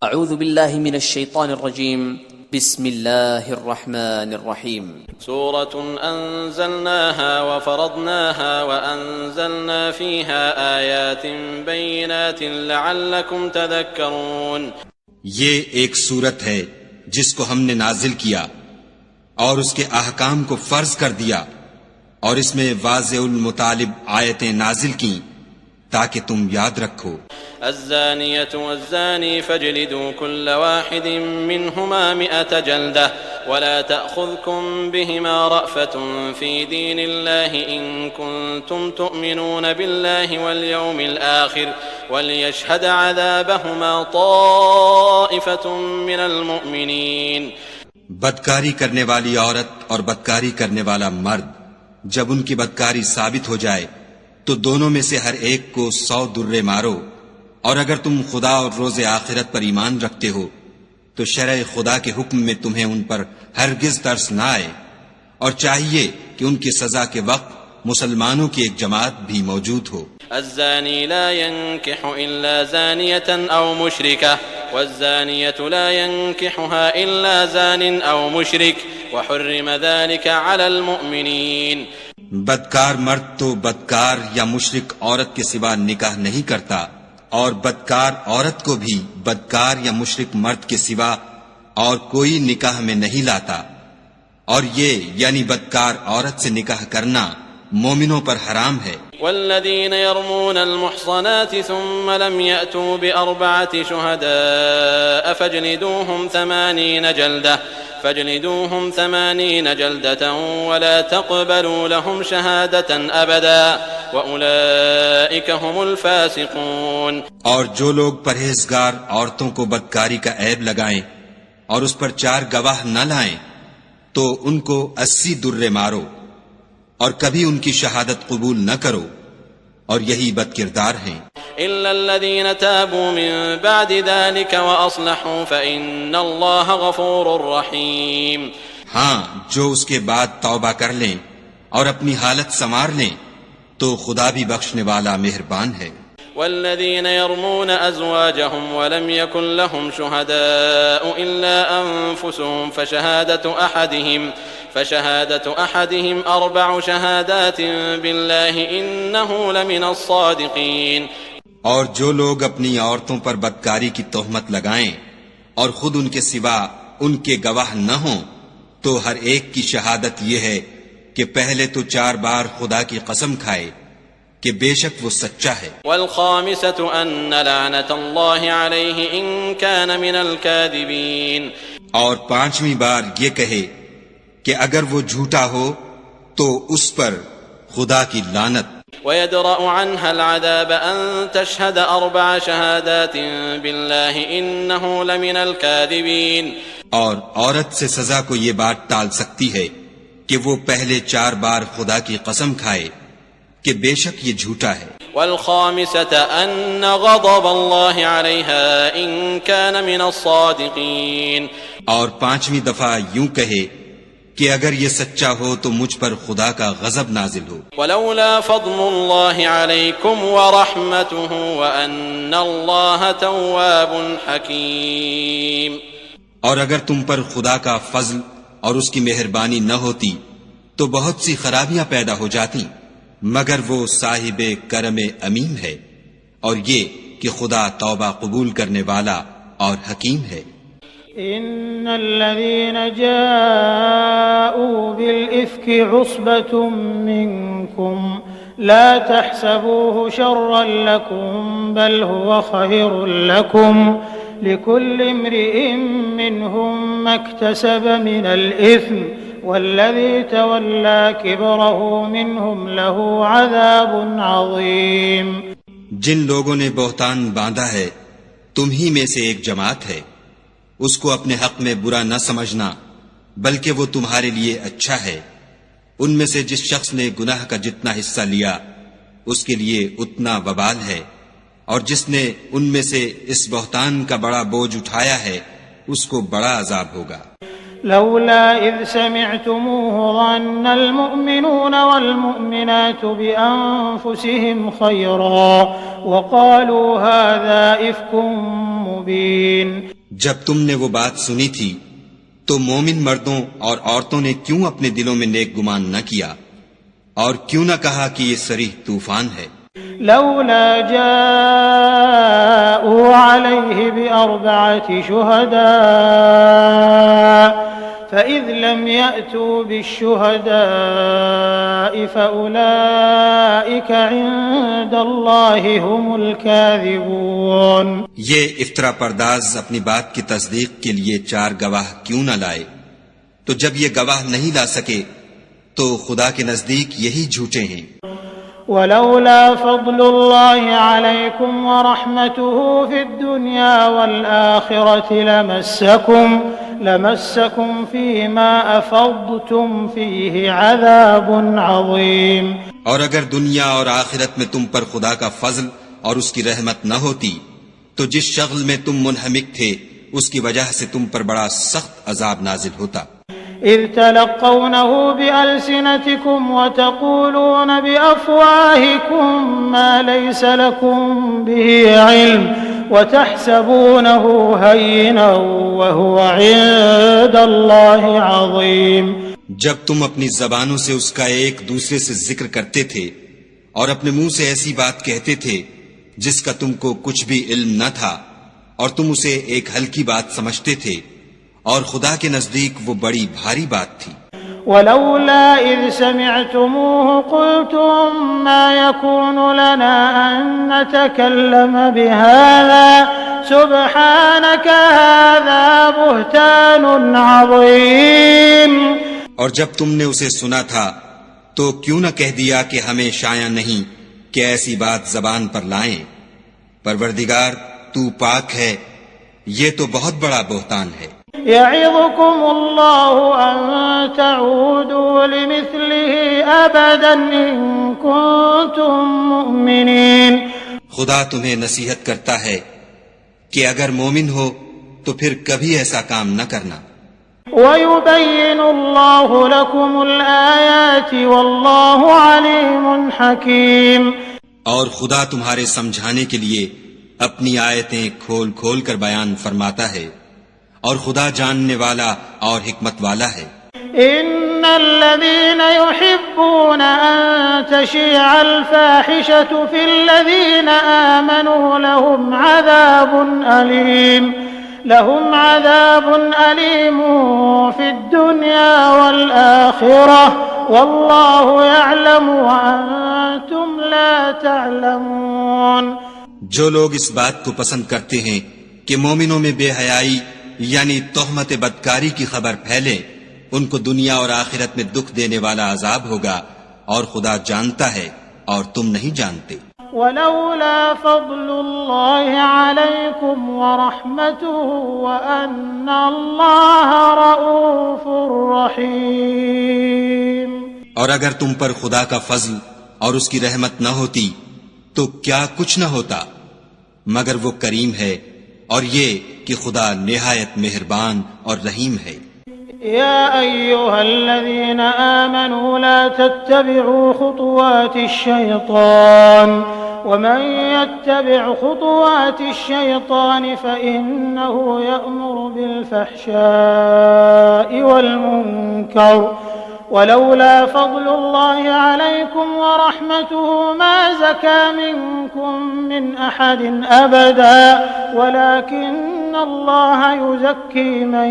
اعوذ باللہ من الشیطان الرجیم بسم اللہ الرحمن الرحیم سورة أنزلناها وفرضناها وأنزلنا فيها آيات بينات لعلكم تذكرون. یہ ایک سورت ہے جس کو ہم نے نازل کیا اور اس کے احکام کو فرض کر دیا، اور اس میں واضح المطالب آیتیں نازل کیں تاکہ تم یاد رکھو. الزانية والزاني فاجلدوا كل واحد منهما 100 جلدة ولا تأخذكم بهما رأفة في دين الله إن كنتم تؤمنون بالله واليوم الآخر وليشهد عذابهما طائفة من المؤمنين. بدکاری کرنے والی عورت اور بدکاری کرنے والا مرد جب ان کی بدکاری ثابت ہو جائے تو دونوں میں سے ہر ایک کو 100 درے مارو، اور اگر تم خدا اور روز آخرت پر ایمان رکھتے ہو تو شرع خدا کے حکم میں تمہیں ان پر ہرگز ترس نہ آئے، اور چاہیے کہ ان کی سزا کے وقت مسلمانوں کی ایک جماعت بھی موجود ہو. الزاني لا ينكح إلا زانية أو مشركة والزانية لا ينكحها إلا زان أو مشرك وحرم ذلك على المؤمنين. بدکار مرد تو بدکار یا مشرک عورت کے سوا نکاح نہیں کرتا، اور بدکار عورت کو بھی بدکار یا مشرک مرد کے سوا اور کوئی نکاح میں نہیں لاتا، اور یہ یعنی بدکار عورت سے نکاح کرنا مومنوں پر حرام ہے. والذين يرمون المحصنات ثم لم يأتوا ب4 شهداء فاجلدوهم 80 جلدة ولا تقبلوا لهم شهادة أبدا وأولئك هم الفاسقون. اور جو لوگ پرہیزگار عورتوں کو بدکاری کا عیب لگائیں اور اس پر 4 گواہ نہ لائیں تو ان کو 80 درے مارو، اور کبھی ان کی شہادت قبول نہ کرو، اور یہی بد کردار ہیں. إلا الذين تابوا من بعد ذلك وأصلحوا فإن الله غفور رحيم. ہاں، جو اس کے بعد توبہ کر لیں اور اپنی حالت سنوار لیں تو خدا بھی بخشنے والا مہربان ہے. والذين يرمون أزواجهم ولم يكن لهم شهداء إلا أنفسهم فشهادة أحدهم 4 شهادات بالله إنه لمن الصادقين. اور جو لوگ اپنی عورتوں پر بدکاری کی تہمت لگائیں اور خود ان کے سوا ان کے گواہ نہ ہوں تو ہر ایک کی شہادت یہ ہے کہ پہلے تو 4 بار خدا کی قسم کھائے کہ بے شک وہ سچا ہے. والخامسة أن لعنة الله عليه إن كان من الكاذبين. اور 5ویں بار یہ کہے کہ اگر وہ جھوٹا ہو تو اس پر خدا کی لعنت. ويدرأ عنها العذاب أن تشهد 4 شهادات بالله إنه لمن الكاذبين. اور عورت سے سزا کو یہ بات ٹال سکتی ہے کہ وہ پہلے 4 بار خدا کی قسم کھائے کہ بے شک یہ جھوٹا ہے. والخامسة أن غضب الله عليها إن كان من الصادقين. اور 5ویں دفعہ یوں کہے کہ اگر یہ سچا ہو تو مجھ پر خدا کا غضب نازل ہو. ولولا فضل الله عليكم ورحمته وأن الله تواب حكيم. اور اگر تم پر خدا کا فضل اور اس کی مہربانی نہ ہوتی تو بہت سی خرابیاں پیدا ہو جاتی، مگر وہ صاحب کرم امین ہے، اور یہ کہ خدا توبہ قبول کرنے والا اور حکیم ہے. ان الذين جاءوا بالإفك عصبة منكم لا تحسبوه شرا لكم بل هو خير لكم لكل امرئ منهم ما اكتسب من الإثم والذي تولى كبره منهم له عذاب عظيم. جن لوگوں نے بہتان باندھا ہے تم ہی میں سے ایک جماعت ہے، اس کو اپنے حق میں برا نہ سمجھنا بلکہ وہ تمہارے لیے اچھا ہے. ان میں سے جس شخص نے گناہ کا جتنا حصہ لیا اس کے لیے اتنا وبال ہے، اور جس نے ان میں سے اس بہتان کا بڑا بوجھ اٹھایا ہے اس کو بڑا عذاب ہوگا. لولا إذ سمعتموه ظن المؤمنون والمؤمنات بأنفسهم خيرا وقالوا هذا إفك مبين. جب تم نے وہ بات سنی تھی تو مومن مردوں اور عورتوں نے کیوں اپنے دلوں میں نیک گمان نہ کیا اور کیوں نہ کہا کہ یہ صریح طوفان ہے؟ لولا جاءوا عليه بأربعة شهداء فإذ لم يأتوا بالشهداء فأولئك عند الله هم الكاذبون. یہ افطرا پرداز اپنی بات کی تصدیق کے لیے 4 گواہ کیوں نہ لائے؟ تو جب یہ گواہ نہیں لا سکے تو خدا کے نزدیک یہی جھوٹے ہیں. ولولا فضل الله عليكم ورحمته في الدنيا والآخرة لمسكم فيما أفضتم فيه عذاب عظيم. اور اگر دنیا اور آخرت میں تم پر خدا کا فضل اور اس کی رحمت نہ ہوتی تو جس شغل میں تم منہمک تھے اس کی وجہ سے تم پر بڑا سخت عذاب نازل ہوتا. إذ تلقونه بألسنتكم وتقولون بأفواهكم ما ليس لكم به علم وتحسبونه هينا وهو عند الله عظيم. جب تم اپنی زبانوں سے اس کا ایک دوسرے سے ذکر کرتے تھے اور اپنے منہ سے ایسی بات کہتے تھے جس کا تم کو کچھ بھی علم نہ تھا اور تم اسے ایک ہلکی بات سمجھتے تھے اور خدا کے نزدیک وہ بڑی بھاری بات تھی. ولولا إذ سمعتموه قلتم ما يكون لنا أن نتكلم بهذا سبحانك هذا بهتان عظيم. اور جب تم نے اسے سنا تھا تو کیوں نہ کہہ دیا کہ ہمیں شایع نہیں کہ ایسی بات زبان پر لائیں. پروردگار تو پاک ہے، یہ تو بہت بڑا بہتان ہے. يعظكم الله أن تعودوا لمثله أبدا إن كنتم مؤمنين. خدا تمہیں نصیحت کرتا ہے کہ اگر مومن ہو تو پھر کبھی ایسا کام نہ کرنا. ويبين الله لكم الآيات والله عليم حكيم. اور خدا تمہارے سمجھانے کے لیے اپنی آیتیں کھول کھول کر بیان فرماتا ہے اور خدا جاننے والا اور حکمت والا ہے. إن الذين يحبون أن تشيع الفاحشة في الذين آمنوا لهم عذاب أليم في الدنيا والآخرة والله يعلم وأنتم لا تعلمون. جو لوگ اس بات کو پسند کرتے ہیں کہ مومنوں میں بے حیائی یعنی تہمت بدکاری کی خبر پھیلے، ان کو دنیا اور آخرت میں دکھ دینے والا عذاب ہوگا اور خدا جانتا ہے اور تم نہیں جانتے. ولولا فضل الله عليكم ورحمته وأن الله رؤوف رحيم. اور اگر تم پر خدا کا فضل اور اس کی رحمت نہ ہوتی تو کیا کچھ نہ ہوتا، مگر وہ کریم ہے اور یہ کہ خدا نہایت مہربان اور رحیم ہے. يا أيها الذين آمنوا لا تتبعوا خطوات الشيطان ومن يتبع خطوات الشيطان فإنه يأمر بالفحشاء والمنكر ولولا فضل الله عليكم ورحمته ما زكى منكم من أحد أبدا ولكن الله يزكي من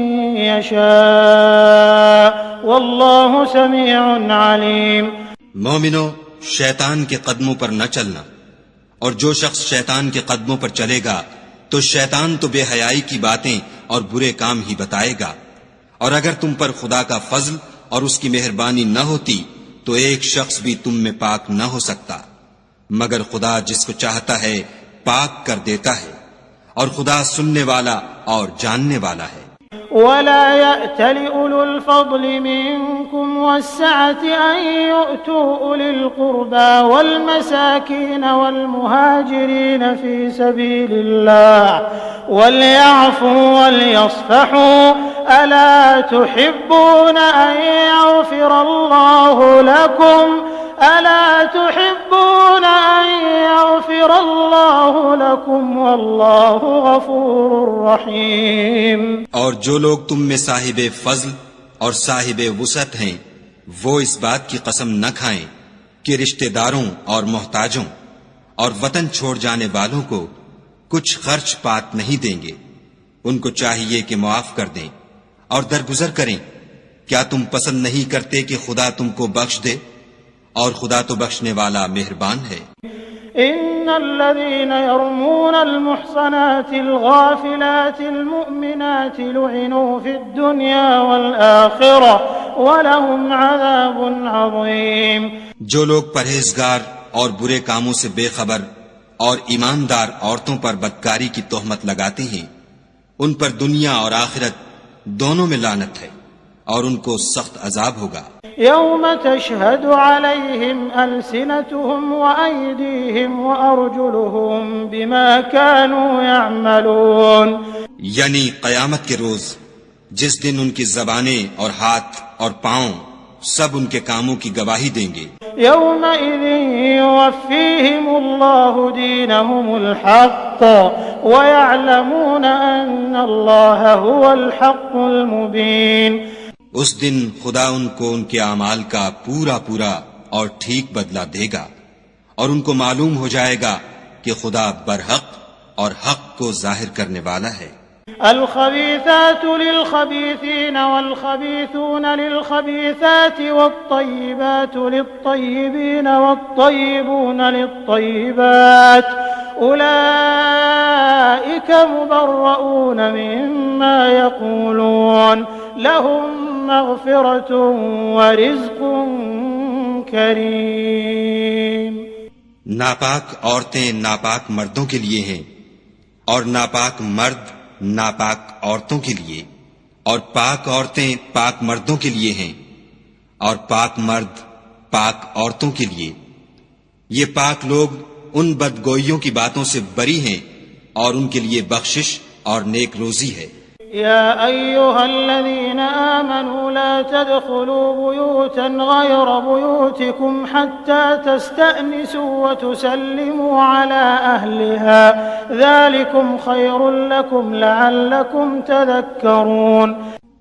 يشاء والله سميع عليم. مومنو، شیطان کے قدموں پر نہ چلنا، اور جو شخص شیطان کے قدموں پر چلے گا تو شیطان تو بے حیائی کی باتیں اور برے کام ہی بتائے گا. اور اگر تم پر خدا کا فضل اور اس کی مہربانی نہ ہوتی تو ایک شخص بھی تم میں پاک نہ ہو سکتا، مگر خدا جس کو چاہتا ہے پاک کر دیتا ہے اور خدا سننے والا اور جاننے والا ہے. ولا يأتل أولو الفضل منكم والسعة أن يؤتوا أولي القربى والمساكين والمهاجرين في سبيل الله وليعفوا وليصفحوا ألا تحبون أن يغفر الله لكم ألا تحبون أن يغفر الله لكم والله غفور رحيم. اور جو لوگ تم میں صاحب فضل اور صاحب وسعت ہیں وہ اس بات کی قسم نہ کھائیں کہ رشتہ داروں اور محتاجوں اور وطن چھوڑ جانے والوں کو کچھ خرچ پات نہیں دیں گے. ان کو چاہیے کہ معاف کر دیں اور درگزر کریں. کیا تم پسند نہیں کرتے کہ خدا تم کو بخش دے؟ اور خدا تو بخشنے والا مہربان ہے. إن الذين يرمون المحصنات الغافلات المؤمنات لعنوا في الدنيا والآخرة ولهم عذاب عظيم. جو لوگ پرہیزگار اور برے کاموں سے بے خبر اور ایماندار عورتوں پر بدکاری کی تہمت لگاتے ہیں ان پر دنیا اور آخرت دونوں میں لعنت ہے اور ان کو سخت عذاب ہوگا. يوم تشهد عليهم ألسنتهم وأيديهم وأرجلهم بما كانوا يعملون. یعنی قیامت کے روز جس دن ان کی زبانیں اور ہاتھ اور پاؤں سب ان کے کاموں کی گواہی دیں گے. يومئذ يوفيهم الله دينهم الحق ويعلمون أن الله هو الحق المبين. اس دن خدا ان کو ان کے اعمال کا پورا پورا اور ٹھیک بدلہ دے گا اور ان کو معلوم ہو جائے گا کہ خدا برحق اور حق کو ظاہر کرنے والا ہے. الخبيثات للخبيثين والخبيثون للخبيثات والطيبات للطيبين والطيبون للطيبات أولئك مبرؤون مما يقولون لهم مغفرة ورزق کریم. ناپاک عورتیں ناپاک مردوں کے لیے ہیں اور ناپاک مرد ناپاک عورتوں کے لیے اور پاک عورتیں پاک مردوں کے لیے ہیں اور پاک مرد پاک عورتوں کے لیے. یہ پاک لوگ ان بدگوئیوں کی باتوں سے بری ہیں اور ان کے لیے بخشش اور نیک روزی ہے. يا أيها الذين آمنوا لا تدخلوا بيوتا غير بيوتكم حتى تستأنسوا وتسلموا على أهلها ذلكم خير لكم لعلكم تذكرون.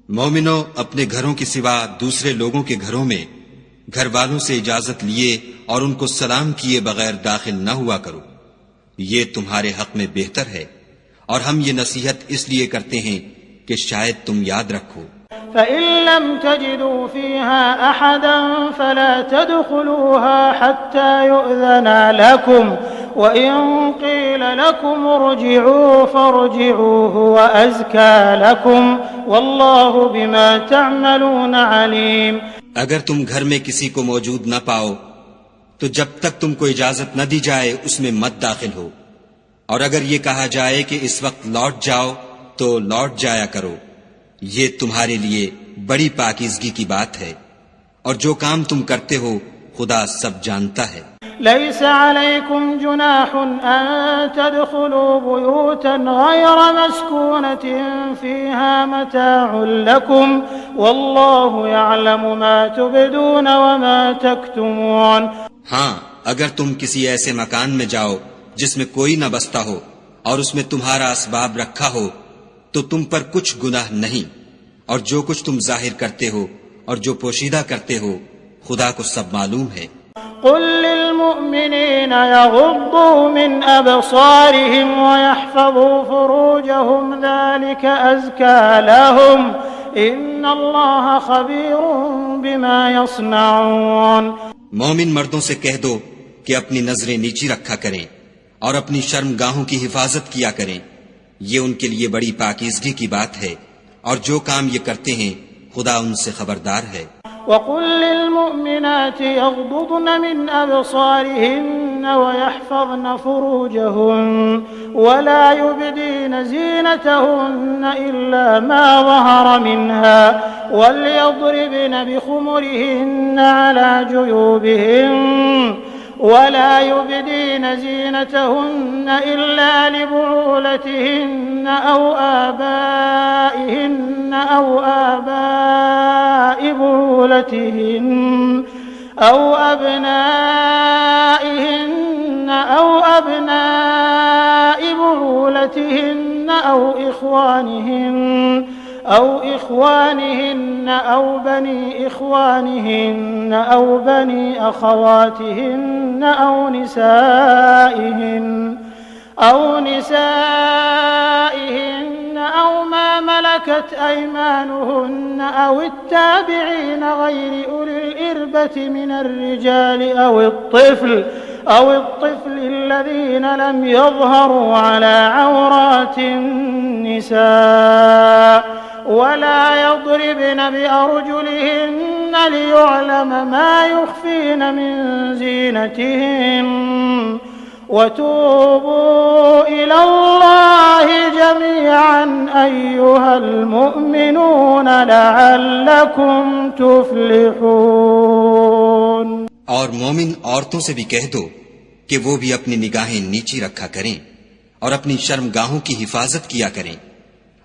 مومنو اپنے گھروں کے سوا دوسرے لوگوں کے گھروں میں گھر والوں سے اجازت لیے اور ان کو سلام کیے بغیر داخل نہ ہوا کرو. یہ تمہارے حق میں بہتر ہے اور ہم یہ نصیحت اس لیے کرتے ہیں کہ شاید تم یاد رکھو. فإن لم تجدوا فيها أحدا فلا تدخلوها حتى يؤذن لكم وإن قيل لكم ارجعوا فارجعوا هو أزكى لكم والله بما تعملون عليم. اگر تم گھر میں کسی کو موجود نہ پاؤ تو جب تک تم کو اجازت نہ دی جائے اس میں مت داخل ہو، اور اگر یہ کہا جائے کہ اس وقت لوٹ جاؤ تو لوٹ جایا کرو. یہ تمہارے لیے بڑی پاکیزگی کی بات ہے اور جو کام تم کرتے ہو خدا سب جانتا ہے. ليس عليكم جناح أن تدخلوا بيوتا غير مسكونة فيها متاع لكم والله يعلم ما تبدون وما تكتمون. ہاں اگر تم کسی ایسے مکان میں جاؤ جس میں کوئی نہ بستا ہو اور اس میں تمہارا اسباب رکھا ہو تو تم پر کچھ گناہ نہیں، اور جو کچھ تم ظاہر کرتے ہو اور جو پوشیدہ کرتے ہو خدا کو سب معلوم ہے. قل للمؤمنين يغضوا من أبصارهم ويحفظوا فروجهم ذلك أزكى لهم إن الله خبير بما يصنعون. مومن مردوں سے کہہ دو کہ اپنی نظریں نیچی رکھا کریں اور اپنی شرم گاہوں کی حفاظت کیا کریں. یہ ان کے لیے بڑی پاکیزگی کی بات ہے اور جو کام یہ کرتے ہیں خدا ان سے خبردار ہے. وقل للمؤمنات يغضضن من أبصارهن ويحفظن فروجهن ولا يبدين زينتهن إلا ما ظهر منها وليضربن بخمرهن على جيوبهن ولا يبدين زينتهن إلا لبعولتهن أو آبائهن أو آباء بعولتهن أو أبنائهن أو أبناء بعولتهن أو إخوانهن أو بني إخوانهن أو بني أخواتهن أو نسائهن أو ما ملكت أيمانهن أو التابعين غير أولي الإربة من الرجال أو الطفل الذين لم يظهروا على عورات النساء ولا يضربن بأرجلهن ليعلم ما يخفين من زينتهن وتوبوا إلى الله جميعا أيها المؤمنون لعلكم تفلحون۔ اور مومن عورتوں سے بھی کہہ دو کہ وہ بھی اپنی نگاہیں نیچی رکھا کریں اور اپنی شرمگاہوں کی حفاظت کیا کریں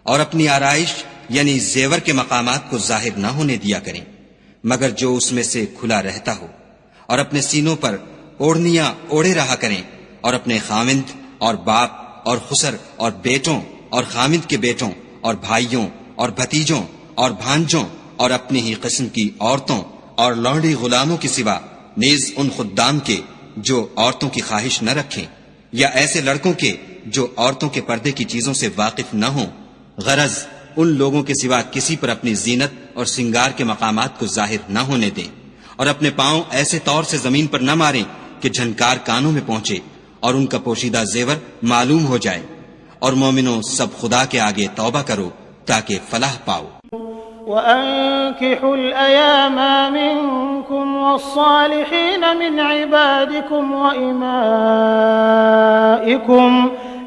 اور اپنی آرائش یعنی زیور کے مقامات کو ظاہر نہ ہونے دیا کریں مگر جو اس میں سے کھلا رہتا ہو، اور اپنے سینوں پر اوڑھنیاں اوڑھے رہا کریں اور اپنے خاوند اور باپ اور خسر اور بیٹوں اور خاوند کے بیٹوں اور بھائیوں اور بھتیجوں اور بھانجوں اور اپنی ہی قسم کی عورتوں اور لونڈی غلاموں کے سوا نیز ان خدام کے جو عورتوں کی خواہش نہ رکھیں، یا ایسے لڑکوں کے جو عورتوں کے پردے کی چیزوں سے واقف نہ ہوں، غرض ان لوگوں کے سوا کسی پر اپنی زینت اور سنگار کے مقامات کو ظاہر نہ ہونے دیں، اور اپنے پاؤں ایسے طور سے زمین پر نہ ماریں کہ جھنکار کانوں میں پہنچے اور ان کا پوشیدہ زیور معلوم ہو جائے۔ اور مومنوں سب خدا کے آگے توبہ کرو تاکہ فلاح پاؤ۔ وأنكحوا الأيام منكم والصالحين من عبادكم وإمائكم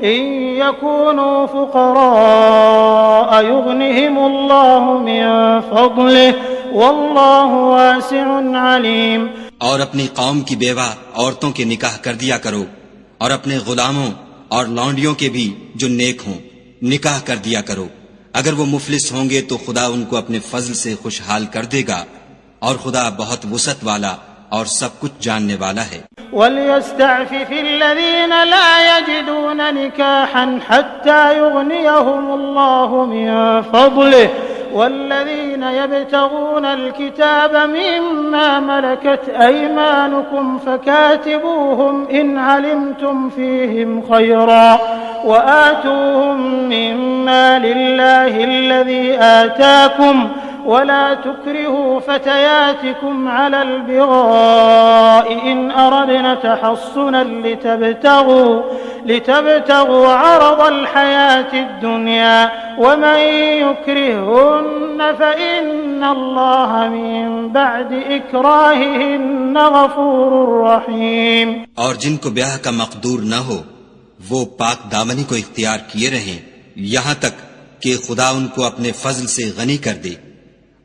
إن يكونوا فقراء يغنهم الله من فضله والله واسع عليم۔ اور اپنی قوم کی بیوہ عورتوں کے نکاح کر دیا کرو، اور اپنے غلاموں اور لونڈیوں کے بھی جو نیک ہوں نکاح کر دیا کرو، اگر وہ مفلس ہوں گے تو خدا ان کو اپنے فضل سے خوشحال کر دے گا، اور خدا بہت وسعت والا اور سب کچھ جاننے والا ہے۔ وَلْيَسْتَعْفِفِ الَّذِينَ لَا يَجِدُونَ نِكَاحًا حَتَّى يُغْنِيَهُمُ اللَّهُ مِنْ فَضْلِهِ والذين يبتغون الكتاب مما ملكت أيمانكم فكاتبوهم إن علمتم فيهم خيرا وآتوهم مما لله الذي آتاكم ولا تكرهوا فتياتكم على البغاء إن أردنا تحصنا لتبتغوا عرض الحياة الدنيا ومن يكرهن فإن الله من بعد إكراههن غفور رحيم۔ اور جن کو بیاہ کا مقدور نہ ہو وہ پاک دامنی کو اختیار کیے رہیں یہاں تک کہ خدا ان کو اپنے فضل سے غنی کر دے،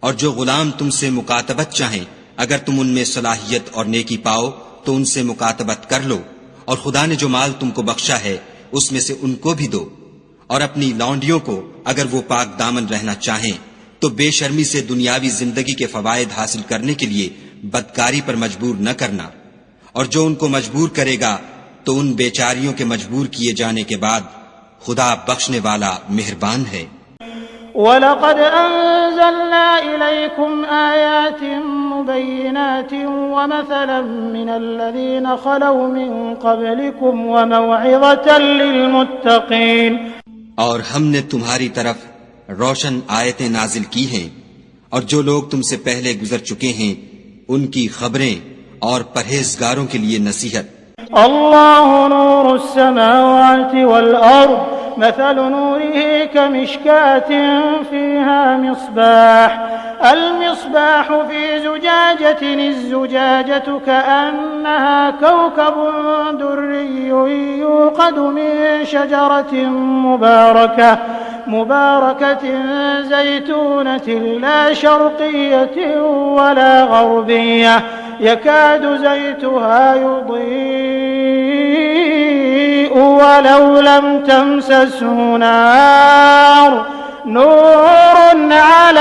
اور جو غلام تم سے مکاتبت چاہیں اگر تم ان میں صلاحیت اور نیکی پاؤ تو ان سے مکاتبت کر لو، اور خدا نے جو مال تم کو بخشا ہے اس میں سے ان کو بھی دو، اور اپنی لونڈیوں کو اگر وہ پاک دامن رہنا چاہیں تو بے شرمی سے دنیاوی زندگی کے فوائد حاصل کرنے کے لیے بدکاری پر مجبور نہ کرنا، اور جو ان کو مجبور کرے گا تو ان بیچاریوں کے مجبور کیے جانے کے بعد خدا بخشنے والا مہربان ہے۔ وَلَقَدْ أَنزَلْنَا إِلَيْكُمْ آيَاتٍ مُبَيِّنَاتٍ وَمَثَلًا مِّنَ الَّذِينَ خَلَوْا مِن قَبْلِكُمْ وَمَوْعِظَةً لِّلْمُتَّقِينَ، اور ہم نے تمہاری طرف روشن آیتیں نازل کی ہیں، اور جو لوگ تم سے پہلے گزر چکے ہیں ان کی خبریں اور پرہیزگاروں کے لیے نصیحت۔ اللہ نور السماوات والأرض مثل نوره كمشكاة فيها مصباح المصباح في زجاجة الزجاجة كأنها كوكب دري يوقد من شجرة مباركة زيتونة لا شرقية ولا غربية يكاد زيتها يضيء ولو لم تمسسه نار نور على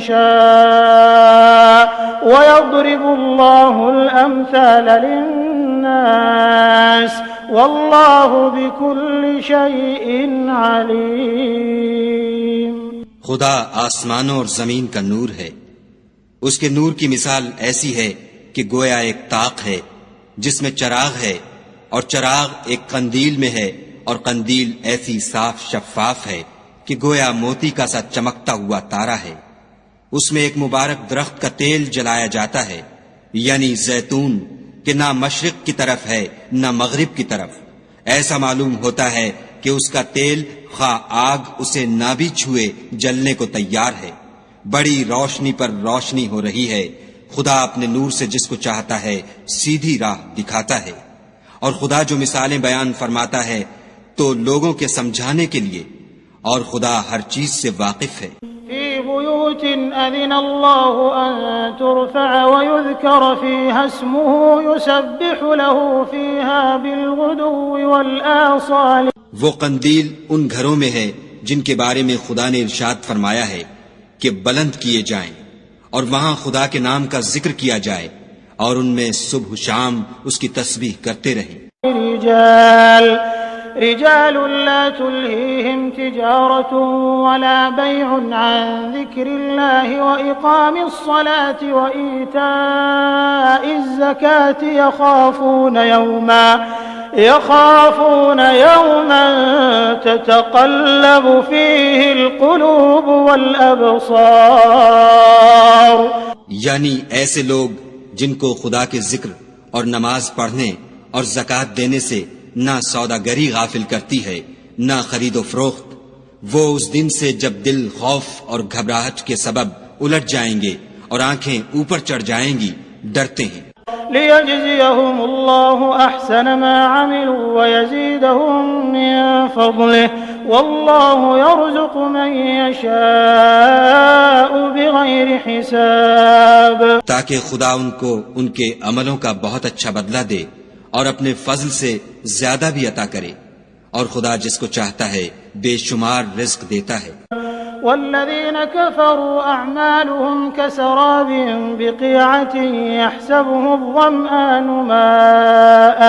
يشاء ويضرب الله الأمثال للناس والله بكل شيء عليم. خدا آسمانوں اور زمین کا نور ہے. اس کے نور کی مثال ایسی ہے کہ گویا ایک طاق ہے جس میں چراغ ہے، اور چراغ ایک قندیل میں ہے، اور قندیل ایسی صاف شفاف ہے کہ گویا موتی کا سا چمکتا ہوا تارا ہے. اس میں ایک مبارک درخت کا تیل جلایا جاتا ہے، یعنی زیتون، کہ نہ مشرق کی طرف ہے نہ مغرب کی طرف. ایسا معلوم ہوتا ہے کہ اس کا تیل خواہ آگ اسے نہ بھی چھوئے جلنے کو تیار ہے. بڑی روشنی پر روشنی ہو رہی ہے. خدا اپنے نور سے جس کو چاہتا ہے سیدھی راہ دکھاتا ہے. اور خدا جو مثالیں بیان فرماتا ہے تو لوگوں کے سمجھانے کے لیے، اور خدا ہر چیز سے واقف ہے. في بيوت أذن الله أن ترفع ويذكر فيها اسمه يسبح له فيها بالغدو والآصال. وہ قندیل ان گھروں میں ہے جن کے بارے میں خدا نے ارشاد فرمایا ہے کہ بلند کیے جائیں، اور وہاں خدا کے نام کا ذکر کیا جائے، اور ان میں صبح و شام اس کی تسبیح کرتے رہیں. رجال لا تلهيهم تجارة ولا بيع عن ذكر الله وإقام الصلاة وإيتاء الزكاة يخافون يوما تتقلب فيه القلوب والأبصار. یعنی ایسے لوگ جن کو خدا کے ذکر اور نماز پڑھنے اور زکوٰۃ دینے سے نہ سوداگری غافل کرتی ہے نہ خرید و فروخت، وہ اس دن سے جب دل خوف اور گھبراہٹ کے سبب الٹ جائیں گے اور آنکھیں اوپر چڑھ جائیں گی، ڈرتے ہیں. ليجزيهم الله أحسن ما عملوا ويزيدهم من فضله والله يرزق من يشاء بغير حساب. تاکہ خدا ان کو ان کے عملوں کا بہت اچھا بدلہ دے اور اپنے فضل سے زیادہ بھی عطا کرے، اور خدا جس کو چاہتا ہے بے شمار رزق دیتا ہے. والذين كفروا أعمالهم كسراب بقيعة يحسبه الظمآن ماء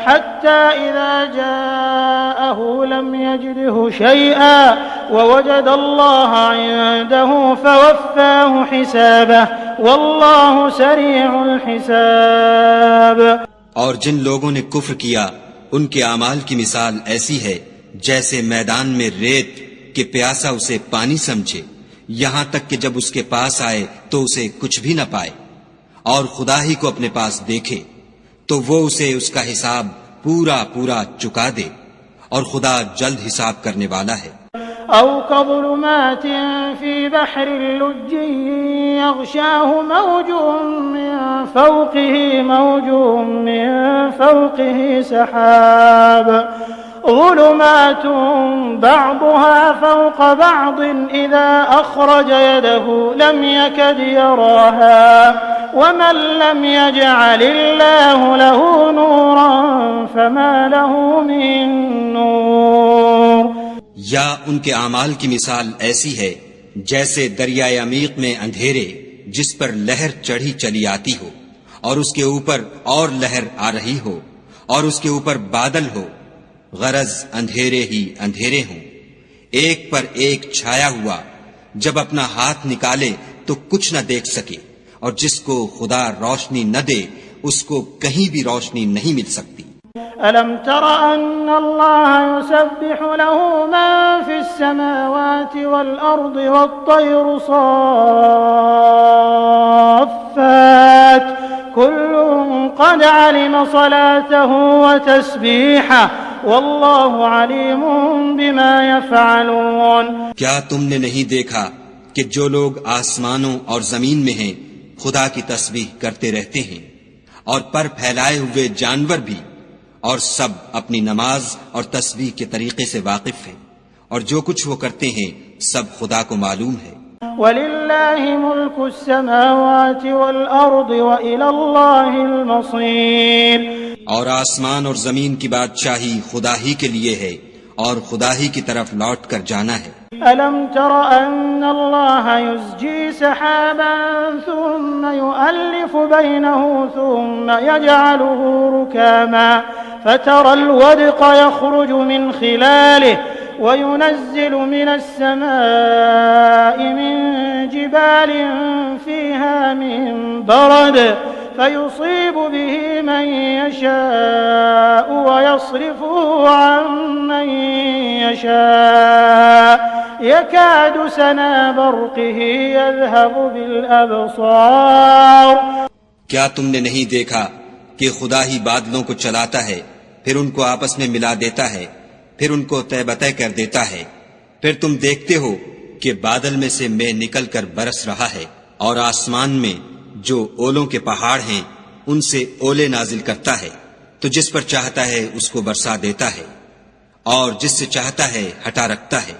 حتى إذا جاءه لم يجده شيئا ووجد الله عنده فوفاه حسابه والله سريع الحساب. اور جن لوگوں نے کفر کیا ان کے اعمال کی مثال ایسی ہے جیسے میدان میں ریت کہ پیاسا اسے پانی سمجھے، یہاں تک کہ جب اس کے پاس آئے تو اسے کچھ بھی نہ پائے، اور خدا ہی کو اپنے پاس دیکھے تو وہ اسے اس کا حساب پورا پورا چکا دے، اور خدا جلد حساب کرنے والا ہے. أو كظلمات في بحر اللج يغشاه موج من فوقه سحاب ظلمات بعضها فوق بعض إذا أخرج يده لم يكد يراها ومن لم يجعل الله له نورا فما له من نور. یا ان کے اعمال کی مثال ایسی ہے جیسے دریائے عمیق میں اندھیرے جس پر لہر چڑھی چلی آتی ہو، اور اس کے اوپر اور لہر آ رہی ہو، اور اس کے اوپر بادل ہو، غرض اندھیرے ہی اندھیرے ہوں، ایک پر ایک چھایا ہوا، جب اپنا ہاتھ نکالے تو کچھ نہ دیکھ سکے، اور جس کو خدا روشنی نہ دے اس کو کہیں بھی روشنی نہیں مل سکتی. ألم تر أن الله يسبح له من في السماوات والأرض والطير صافات كل قد علم صلاته وتسبيحه والله عليم بما يفعلون. کیا تم نے نہیں دیکھا کہ جو لوگ آسمانوں اور زمین میں ہیں خدا کی تسبیح کرتے رہتے ہیں، اور پر پھیلائے ہوئے جانور بھی، اور سب اپنی نماز اور تسبیح کے طریقے سے واقف ہیں، اور جو کچھ وہ کرتے ہیں سب خدا کو معلوم ہے. وَلِلَّهِ مُلْكُ السَّمَاوَاتِ وَالْأَرْضِ وَإِلَى اللَّهِ الْمَصِيرُ. اور آسمان اور زمین کی بادشاہی خدا ہی کے لیے ہے، اور خدا ہی کی طرف لوٹ کر جانا ہے۔ ألم تر أن الله يزجي سحابا ثم يؤلف بينه ثم يجعله ركاما فترى الودق يخرج من خلاله وينزل من السماء من جبال فيها من برد فيصيب به من يشاء ويصرفه عن من يشاء يكاد سنا برقه يذهب بالأبصار۔ کیا تم نے نہیں دیکھا کہ خدا ہی بادلوں کو چلاتا ہے، پھر ان کو آپس میں ملا دیتا ہے، پھر ان کو طے بطے کر دیتا ہے، پھر تم دیکھتے ہو کہ بادل میں سے مے نکل کر برس رہا ہے، اور آسمان میں جو اولوں کے پہاڑ ہیں ان سے اولے نازل کرتا ہے، تو جس پر چاہتا ہے اس کو برسا دیتا ہے، اور جس سے چاہتا ہے ہٹا رکھتا ہے،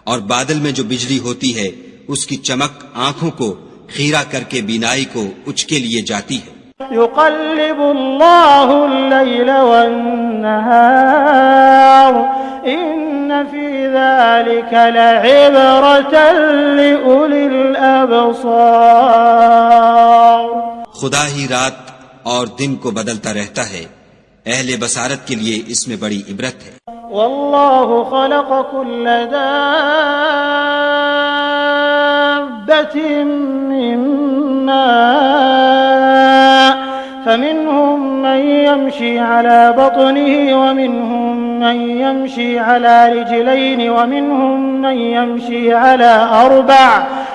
اور بادل میں جو بجلی ہوتی ہے اس کی چمک آنکھوں کو خیرہ کر کے بینائی کو اچکے لیے جاتی ہے۔ يقلب الله الليل والنهار إن في ذلك لعبرة لأولي الأبصار۔ خدا ہی رات اور دن کو بدلتا رہتا ہے، اہل بصارت کے لیے اس میں بڑی عبرت ہے۔ والله خلق كل دابة من ماء فمنهم من يمشي على بطنه ومنهم من يمشي على رجلين ومنهم من يمشي على أربع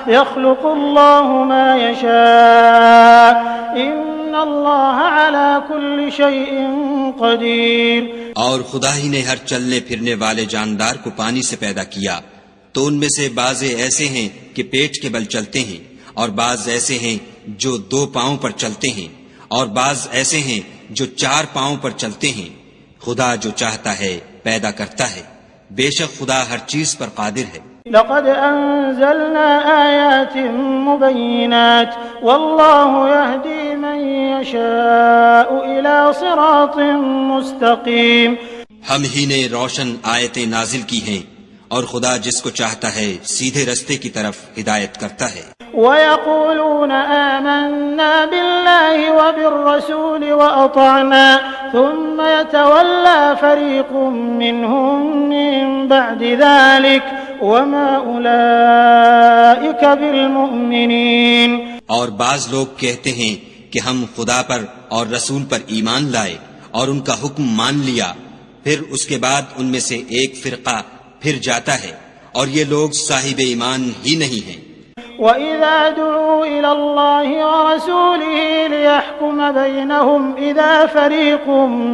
يخلق الله ما يشاء إن الله على كل شيء قدير۔ اور خدا ہی نے ہر چلنے پھرنے والے جاندار کو پانی سے پیدا کیا، تو ان میں سے بعض ایسے ہیں کہ پیٹ کے بل چلتے ہیں، اور بعض ایسے ہیں جو 2 پاؤں پر چلتے ہیں، اور بعض ایسے ہیں جو 4 پاؤں پر چلتے ہیں۔ خدا جو چاہتا ہے پیدا کرتا ہے، بے شک خدا ہر چیز پر قادر ہے۔ لقد أنزلنا آيات مبينات والله يهدي من يشاء إلى صراط مستقيم۔ ہم ہی نے روشن آیتیں نازل کی ہیں، اور خدا جس کو چاہتا ہے سیدھے رستے کی طرف ہدایت کرتا ہے۔ ويقولون آمنا بالله وبالرسول وأطعنا ثم يتولى فريق منهم من بعد ذلك وما أولئك بالمؤمنين۔ اور بعض لوگ کہتے ہیں کہ ہم خدا پر اور رسول پر ایمان لائے اور ان کا حکم مان لیا، پھر اس کے بعد ان میں سے ایک فرقہ پھر جاتا ہے، اور یہ لوگ صاحب ایمان ہی نہیں ہیں۔ وَإِذَا دُعُوا إِلَى اللَّهِ وَرَسُولِهِ لِيَحْكُمَ بَيْنَهُمْ إِذَا فَرِيقٌ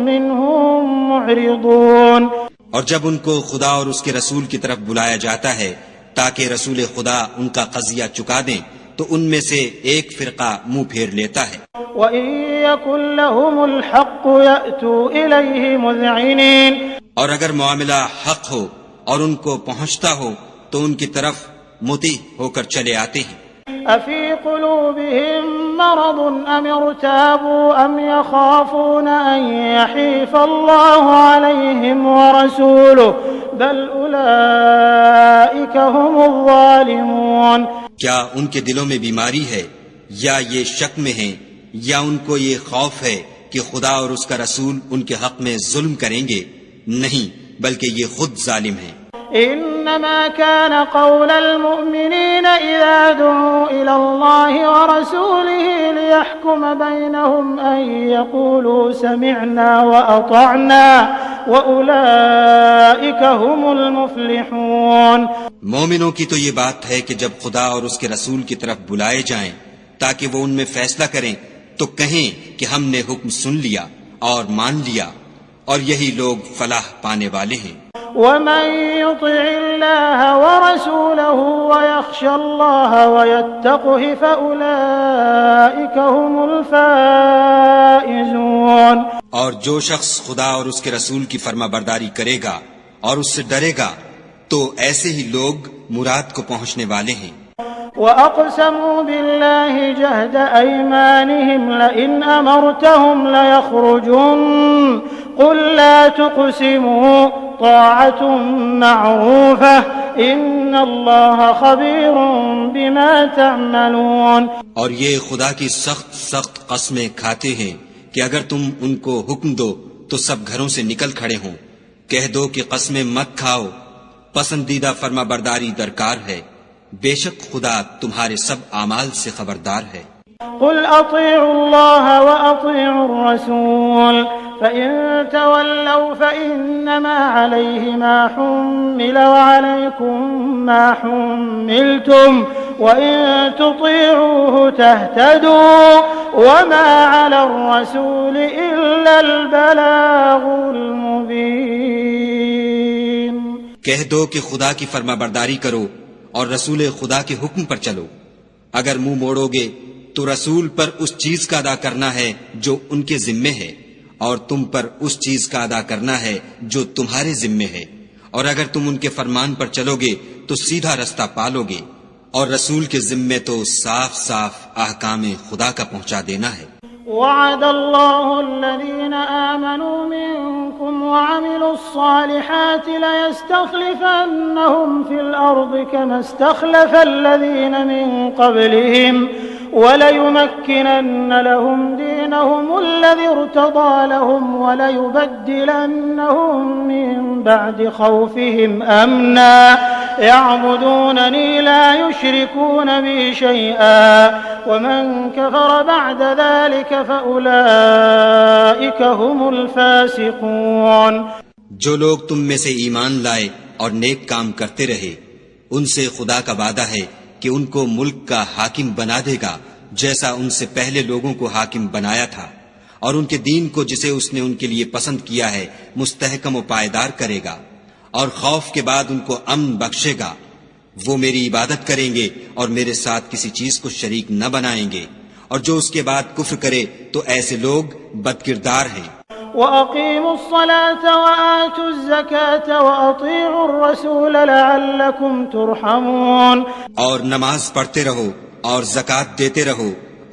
مِّنْهُمْ مُعْرِضُونَ۔ اور جب ان کو خدا اور اس کے رسول کی طرف بلایا جاتا ہے تاکہ رسول خدا ان کا قضیہ چکا دیں، تو ان میں سے ایک فرقہ منہ پھیر لیتا ہے۔ وَإِن يَكُن لَّهُمُ الْحَقُّ يَأْتُوا إِلَيْهِ مُذْعِنِينَ۔ اور اگر معاملہ حق ہو اور ان کو پہنچتا ہو تو ان کی طرف مطیع ہو کر چلے آتے ہیں۔ أَفِي قُلُوبِهِم مَّرَضٌ أَمِ ارْتَابُوا أَمْ يَخَافُونَ أَن يَحِيفَ اللَّهُ عَلَيْهِمْ وَرَسُولُهُ بَلْ أُولَئِكَ هُمُ الظَّالِمُونَ۔ کیا ان کے دلوں میں بیماری ہے، یا یہ شک میں ہیں، یا ان کو یہ خوف ہے کہ خدا اور اس کا رسول ان کے حق میں ظلم کریں گے؟ نہیں، بلکہ یہ خود ظالم ہیں۔ إنما كان قول المؤمنين إذا دعوا إلى الله ورسوله ليحكم بينهم أن يقولوا سمعنا وأطعنا وأولئك هم المفلحون۔ مومنوں کی تو یہ بات ہے کہ جب خدا اور اس کے رسول کی طرف بلائے جائیں تاکہ وہ ان میں فیصلہ کریں تو کہیں کہ ہم نے حکم سن لیا اور مان لیا، اور یہی لوگ فلاح پانے والے ہیں۔ ومن يطع الله ورسوله ويخشى الله ويتقه فأولئك هم الفائزون۔ اور جو شخص خدا اور اس کے رسول کی فرما برداری کرے گا اور اس سے ڈرے گا تو ایسے ہی لوگ مراد کو پہنچنے والے ہیں۔ وَأَقْسَمُوا بِاللَّهِ جَهْدَ أَيْمَانِهِمْ لَئِنْ أَمَرْتَهُمْ لَيَخْرُجُنَّ قل لا تقسموا طاعة معروفة إن الله خبير بما تعملون. اور یہ خدا کی سخت سخت قسمیں کھاتے ہیں کہ اگر تم ان کو حکم دو تو سب گھروں سے نکل کھڑے ہوں. کہہ دو کہ قسمیں مت کھاؤ، پسندیدہ فرما برداری درکار ہے، بے شک خدا تمہارے سب اعمال سے خبردار ہے. قل اطیعوا اللہ واطیعوا الرسول فإن تولوا فإنما عليه ما حمل وعليكم ما حملتم وإن تطيعوه تهتدوا وما على الرسول إلا البلاغ المبين. کہہ دو کہ خدا کی فرما برداری کرو اور رسول خدا کے حکم پر چلو. اگر منہ موڑو گے تو رسول پر اس چیز کا ادا کرنا ہے جو ان کے ذمے ہے، اور تم پر اس چیز کا ادا کرنا ہے جو تمہارے ذمے ہے. اور اگر تم ان کے فرمان پر چلو گے تو سیدھا رستہ پالو گے. اور رسول کے ذمے تو صاف صاف احکام خدا کا پہنچا دینا ہے. وعد الله الذين آمنوا منكم وعملوا الصالحات ليستخلفنهم في الأرض كما استخلف الذين من قبلهم وليمكنن لهم دينهم الذي ارتضى لهم وليبدلنهم من بعد خوفهم أمنا يعبدونني لا يشركون بي شيئا ومن كفر بعد ذلك فأولئك هم الفاسقون. جو لوگ تم میں سے ایمان لائے اور نیک کام کرتے رہے ان سے خدا کا وعدہ ہے کہ ان کو ملک کا حاکم بنا دے گا جیسا ان سے پہلے لوگوں کو حاکم بنایا تھا، اور ان کے دین کو جسے اس نے ان کے لیے پسند کیا ہے مستحکم و پائیدار کرے گا، اور خوف کے بعد ان کو امن بخشے گا. وہ میری عبادت کریں گے اور میرے ساتھ کسی چیز کو شریک نہ بنائیں گے، اور جو اس کے بعد کفر کرے تو ایسے لوگ بدکردار ہیں. وَأَقِيمُوا الصَّلَاةَ وَآتُوا الزَّكَاةَ وَأَطِيعُوا الرَّسُولَ لَعَلَّكُمْ تُرْحَمُونَ. اور نماز پڑھتے رہو اور زکوٰۃ دیتے رہو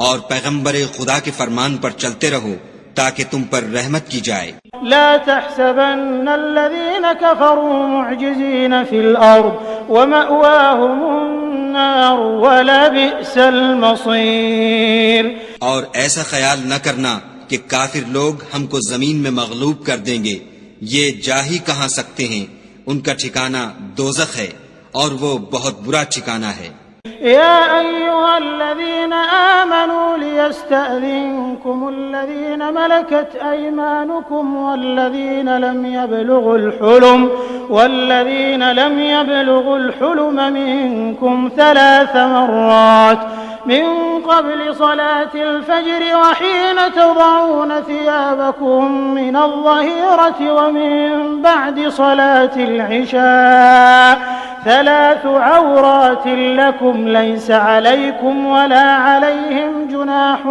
اور پیغمبر خدا کے فرمان پر چلتے رہو تاکہ تم پر رحمت کی جائے. لا تحسبن الذين كفروا معجزين في الأرض ومأواهم النار ولبئس المصير. اور ایسا خیال نہ کرنا کہ کافر لوگ ہم کو زمین میں مغلوب کر دیں گے، یہ جا ہی کہاں سکتے ہیں، ان کا ٹھکانہ دوزخ ہے اور وہ بہت برا ٹھکانہ ہے. يا أيها الذين آمنوا ليستأذنكم الذين ملكت أيمانكم والذين لم يبلغوا الحلم منكم 3 مرات من قبل صلاة الفجر وحين تضعون ثيابكم من الظهيرة ومن بعد صلاة العشاء 3 عورات لكم ليس عليكم ولا عليهم جناح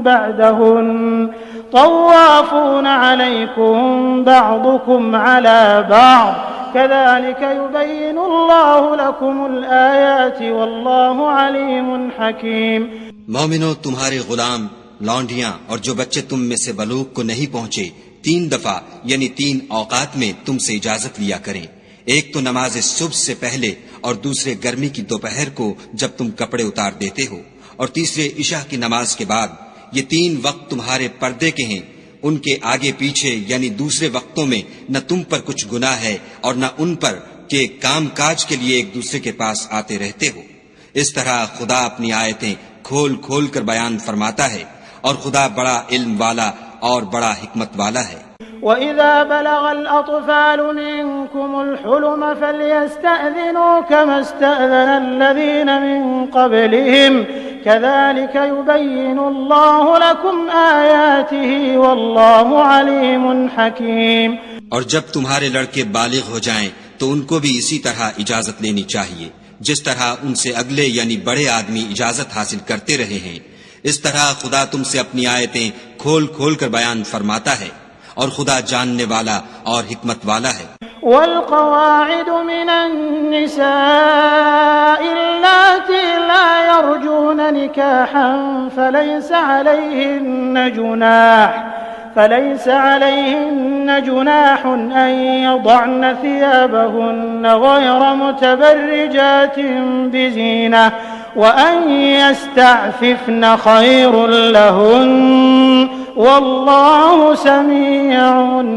بعدهن طوافون عليكم بعضكم على بعض كذلك يبين الله لكم الآيات والله عليم حكيم. مومنو، تمہارے غلام، لونڈیاں اور جو بچے تم میں سے بلوغ کو نہیں پہنچے 3 دفعہ یعنی 3 اوقات میں تم سے اجازت لیا کریں. ایک تو نماز صبح سے پہلے اور دوسرے گرمی کی دوپہر کو جب تم کپڑے اتار دیتے ہو، اور تیسرے عشاء کی نماز کے بعد. یہ 3 وقت تمہارے پردے کے ہیں. ان کے آگے پیچھے یعنی دوسرے وقتوں میں نہ تم پر کچھ گناہ ہے اور نہ ان پر کہ کام کاج کے لیے ایک دوسرے کے پاس آتے رہتے ہو. اس طرح خدا اپنی آیتیں کھول کھول کر بیان فرماتا ہے، اور خدا بڑا علم والا اور بڑا حکمت والا ہے. وَإِذَا بَلَغَ الْأَطْفَالُ مِنكُمُ الْحُلُمَ فَلْيَسْتَأْذِنُوا كَمَا اسْتَأْذَنَ الَّذِينَ مِن قَبْلِهِمْ كَذَلِكَ يُبَيِّنُ اللَّهُ لَكُمْ آيَاتِهِ وَاللَّهُ عَلِيمٌ حَكِيمٌ. اور جب تمہارے لڑکے بالغ ہو جائیں تو ان کو بھی اسی طرح اجازت لینی چاہیے جس طرح ان سے اگلے یعنی بڑے آدمی اجازت حاصل کرتے رہے ہیں. اس طرح خدا تم سے اپنی آیتیں کھول کھول کر بیان فرماتا ہے، اور خدا جاننے والا اور حکمت والا ہے. والقواعد من النساء اللاتي لا يرجون نكاحا فليس فليس عليهن جناح أن يضعن ثيابهن غير متبرجات بزينة وأن يستعففن خير لهن والله سميع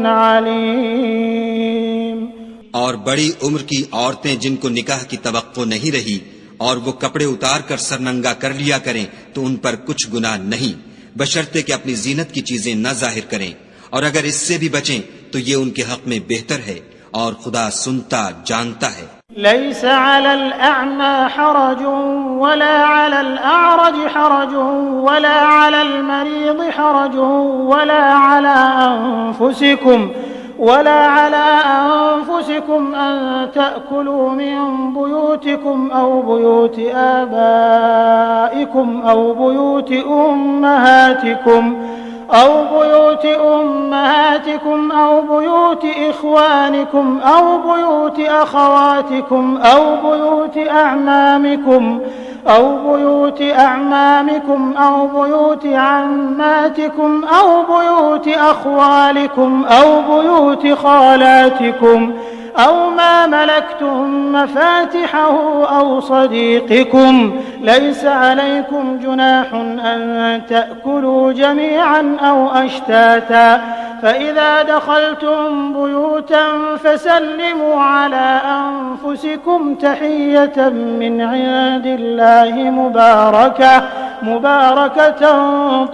عليم۔ اور بڑی عمر کی عورتیں جن کو نکاح کی توقع نہیں رہی اور وہ کپڑے اتار کر سرننگا کر لیا کریں تو ان پر کچھ گناہ نہیں، بشرطے کہ اپنی زینت کی چیزیں نہ ظاہر کریں، اور اگر اس سے بھی بچیں تو یہ ان کے حق میں بہتر ہے، اور خدا سنتا جانتا ہے۔ ليس على الأعمى حرج ولا على الأعرج حرج ولا على المريض حرج ولا على أنفسكم أن تأكلوا من بيوتكم أو بيوت آبائكم أو بيوت أمهاتكم أو بيوت إخوانكم أو بيوت أخواتكم أو بيوت أعمامكم أو بيوت عماتكم أو بيوت أخوالكم أو بيوت خالاتكم أو ما ملكتم مفاتحه أو صديقكم ليس عليكم جناح أن تأكلوا جميعا أو أشتاتا فإذا دخلتم بيوتا فسلموا على أنفسكم تحية من عند الله مباركة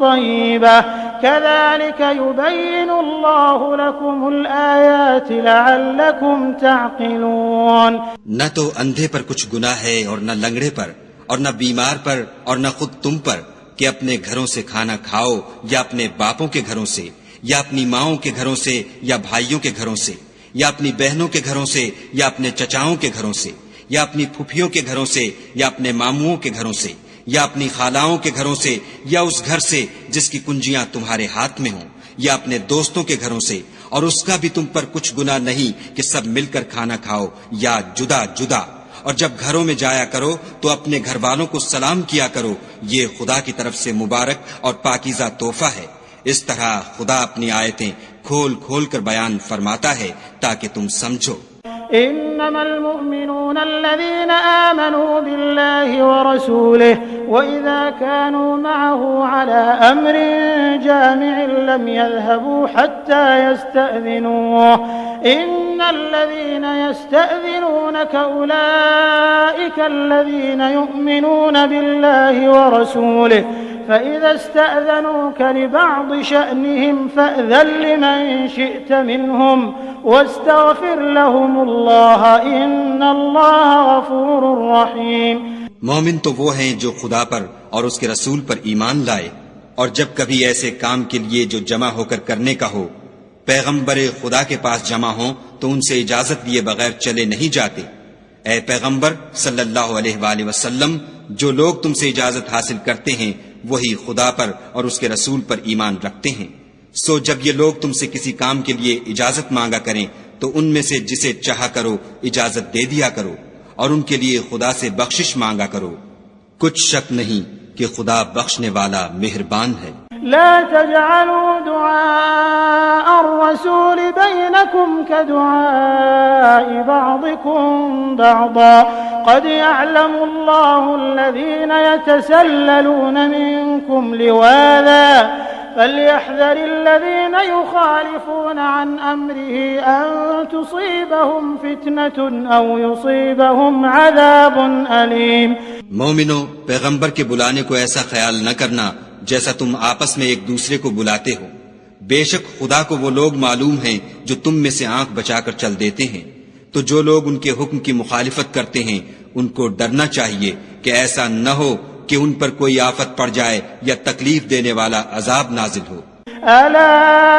طيبة كذلك يبين الله لكم الآيات لعلكم تعقلون۔ نہ تو اندھے پر کچھ گناہ ہے اور نہ لنگڑے پر اور نہ بیمار پر اور نہ خود تم پر کہ اپنے گھروں سے کھانا کھاؤ یا اپنے باپوں کے گھروں سے یا اپنی ماؤں کے گھروں سے یا بھائیوں کے گھروں سے یا اپنی بہنوں کے گھروں سے یا اپنے چچاؤں کے گھروں سے یا اپنی پھپھیوں کے گھروں سے یا اپنے ماموں کے گھروں سے یا اپنی خالاؤں کے گھروں سے یا اس گھر سے جس کی کنجیاں تمہارے ہاتھ میں ہوں یا اپنے دوستوں کے گھروں سے، اور اس کا بھی تم پر کچھ گناہ نہیں کہ سب مل کر کھانا کھاؤ یا جدا جدا۔ اور جب گھروں میں جایا کرو تو اپنے گھر والوں کو سلام کیا کرو، یہ خدا کی طرف سے مبارک اور پاکیزہ تحفہ ہے۔ اس طرح خدا اپنی آیتیں کھول کھول کر بیان فرماتا ہے تاکہ تم سمجھو۔ إنما المؤمنون الذين آمنوا بالله ورسوله وإذا كانوا معه على أمر جامع لم يذهبوا حتى يستأذنوه إن الذين يستأذنونك أولئك الذين يؤمنون بالله ورسوله فإذا استأذنوك لبعض شأنهم فأذن لمن شئت منهم واستغفر لهم الله إن الله غفور رحيم۔ مومن تو وہ ہیں جو خدا پر اور اس کے رسول پر ایمان لائے، اور جب کبھی ایسے کام کے لیے جو جمع ہو کر کرنے کا ہو پیغمبر خدا کے پاس جمع ہوں تو ان سے اجازت لیے بغیر چلے نہیں جاتے۔ اے پیغمبر صلی اللہ علیہ وآلہ وسلم، جو لوگ تم سے اجازت حاصل کرتے ہیں وہی خدا پر اور اس کے رسول پر ایمان رکھتے ہیں، سو جب یہ لوگ تم سے کسی کام کے لیے اجازت مانگا کریں تو ان میں سے جسے چاہا کرو اجازت دے دیا کرو، اور ان کے لیے خدا سے بخشش مانگا کرو، کچھ شک نہیں کہ خدا بخشنے والا مہربان ہے۔ لا تجعلوا دعاء الرسول بينكم كدعاء بعضكم بعضا قد يعلم الله الذين يتسللون منكم لواذا فليحذر الذين يخالفون عن أمره أن تصيبهم فتنة أو يصيبهم عذاب أليم۔ مومنو، پیغمبر کے بلانے کو ایسا خیال نہ کرنا جیسا تم آپس میں ایک دوسرے کو بلاتے ہو، بے شک خدا کو وہ لوگ معلوم ہیں جو تم میں سے آنکھ بچا کر چل دیتے ہیں، تو جو لوگ ان کے حکم کی مخالفت کرتے ہیں ان کو ڈرنا چاہیے کہ ایسا نہ ہو کہ ان پر کوئی آفت پڑ جائے یا تکلیف دینے والا عذاب نازل ہو۔ ألا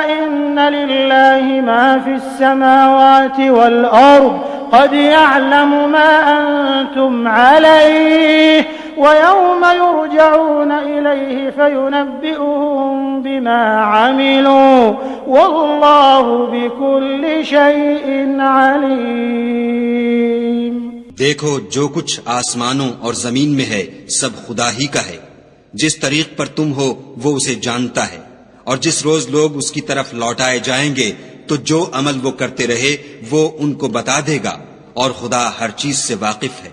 إن لله ما في السماوات والأرض قد يعلم ما أنتم عليه ويوم يرجعون إليه فينبئهم بما عملوا والله بكل شيء عليم۔ دیکھو، جو کچھ آسمانوں اور زمین میں ہے سب خدا ہی کا ہے، جس طریق پر تم ہو وہ اسے جانتا ہے، اور جس روز لوگ اس کی طرف لوٹائے جائیں گے تو جو عمل وہ کرتے رہے وہ ان کو بتا دے گا، اور خدا ہر چیز سے واقف ہے۔